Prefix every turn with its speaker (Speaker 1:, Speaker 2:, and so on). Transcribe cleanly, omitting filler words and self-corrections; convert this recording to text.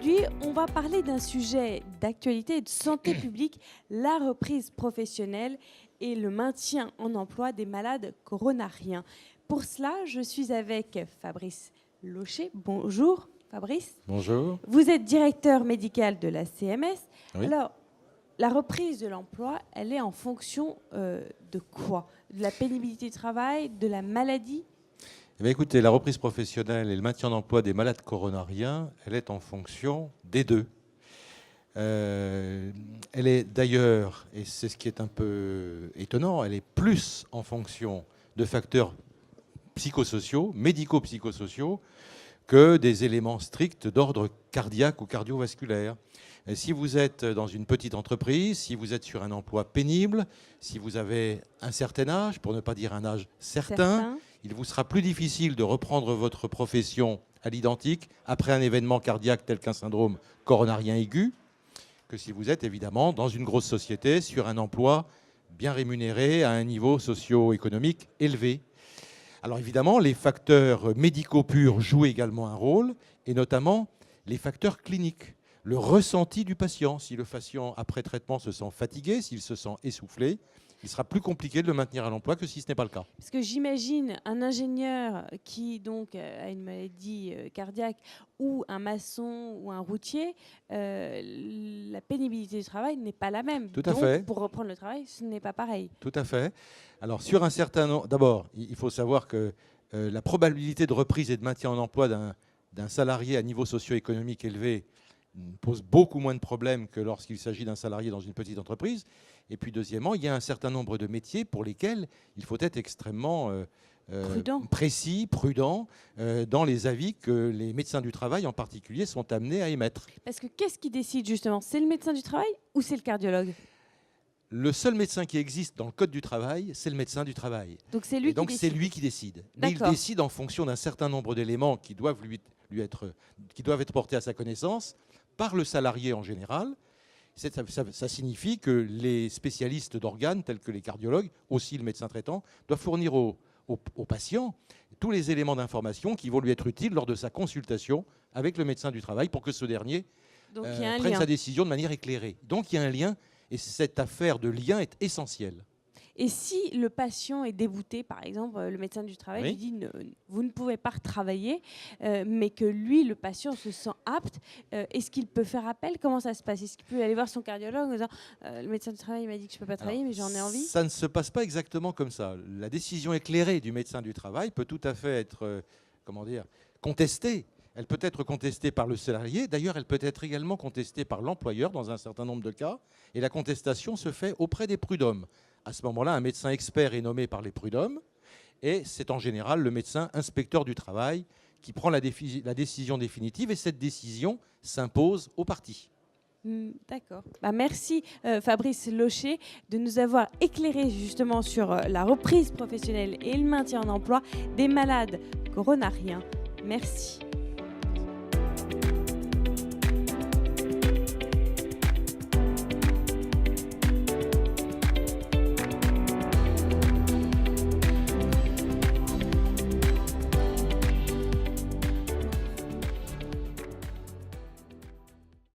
Speaker 1: Aujourd'hui, on va parler d'un sujet d'actualité et de santé publique, la reprise professionnelle et le maintien en emploi des malades coronariens. Pour cela, je suis avec Fabrice Locher. Bonjour Fabrice.
Speaker 2: Bonjour.
Speaker 1: Vous êtes directeur médical de la CMS.
Speaker 2: Oui.
Speaker 1: Alors, la reprise de l'emploi, elle est en fonction de quoi? De la pénibilité du travail, de la maladie?
Speaker 2: Eh bien, écoutez, la reprise professionnelle et le maintien d'emploi des malades coronariens, elle est en fonction des deux. Elle est d'ailleurs, et c'est ce qui est un peu étonnant, elle est plus en fonction de facteurs psychosociaux, médico-psychosociaux, que des éléments stricts d'ordre cardiaque ou cardiovasculaire. Et si vous êtes dans une petite entreprise, si vous êtes sur un emploi pénible, si vous avez un certain âge, pour ne pas dire un âge certain, il vous sera plus difficile de reprendre votre profession à l'identique après un événement cardiaque tel qu'un syndrome coronarien aigu, que si vous êtes évidemment dans une grosse société sur un emploi bien rémunéré à un niveau socio-économique élevé. Alors évidemment, les facteurs médicaux purs jouent également un rôle, et notamment les facteurs cliniques. Le ressenti du patient. Si le patient, après traitement, se sent fatigué, s'il se sent essoufflé, il sera plus compliqué de le maintenir à l'emploi que si ce n'est pas le cas.
Speaker 1: Parce que j'imagine un ingénieur qui donc a une maladie cardiaque ou un maçon ou un routier, la pénibilité du travail n'est pas la même.
Speaker 2: Tout à
Speaker 1: donc,
Speaker 2: fait.
Speaker 1: pour reprendre le travail, ce n'est pas pareil.
Speaker 2: Tout à fait. Alors sur un certain nombre, d'abord, il faut savoir que la probabilité de reprise et de maintien en emploi d'un salarié à niveau socio-économique élevé pose beaucoup moins de problèmes que lorsqu'il s'agit d'un salarié dans une petite entreprise. Et puis deuxièmement, il y a un certain nombre de métiers pour lesquels il faut être extrêmement précis, prudent dans les avis que les médecins du travail en particulier sont amenés à émettre.
Speaker 1: Parce que qu'est-ce qui décide justement? C'est le médecin du travail ou c'est le cardiologue?
Speaker 2: Le seul médecin qui existe dans le Code du travail, c'est le médecin du travail.
Speaker 1: Donc c'est lui,
Speaker 2: c'est lui qui décide. Mais il décide en fonction d'un certain nombre d'éléments qui doivent être portés à sa connaissance par le salarié en général. Ça signifie que les spécialistes d'organes, tels que les cardiologues, aussi le médecin traitant, doivent fournir au patient tous les éléments d'information qui vont lui être utiles lors de sa consultation avec le médecin du travail pour que ce dernier prenne sa décision de manière éclairée. Donc il y a un lien, et cette affaire de lien est essentielle. Et
Speaker 1: si le patient est débouté, par exemple, le médecin du travail lui dit vous ne pouvez pas retravailler, mais que lui, le patient, se sent apte, est-ce qu'il peut faire appel? Comment ça se passe? Est-ce qu'il peut aller voir son cardiologue en disant le médecin du travail m'a dit que je ne peux pas travailler, mais j'en ai envie?
Speaker 2: Ça ne se passe pas exactement comme ça. La décision éclairée du médecin du travail peut tout à fait être contestée. Elle peut être contestée par le salarié. D'ailleurs, elle peut être également contestée par l'employeur dans un certain nombre de cas. Et la contestation se fait auprès des prud'hommes. À ce moment-là, un médecin expert est nommé par les prud'hommes. Et c'est en général le médecin inspecteur du travail qui prend la décision définitive. Et cette décision s'impose aux parties.
Speaker 1: D'accord. Merci Fabrice Locher de nous avoir éclairé justement sur la reprise professionnelle et le maintien en emploi des malades coronariens. Merci.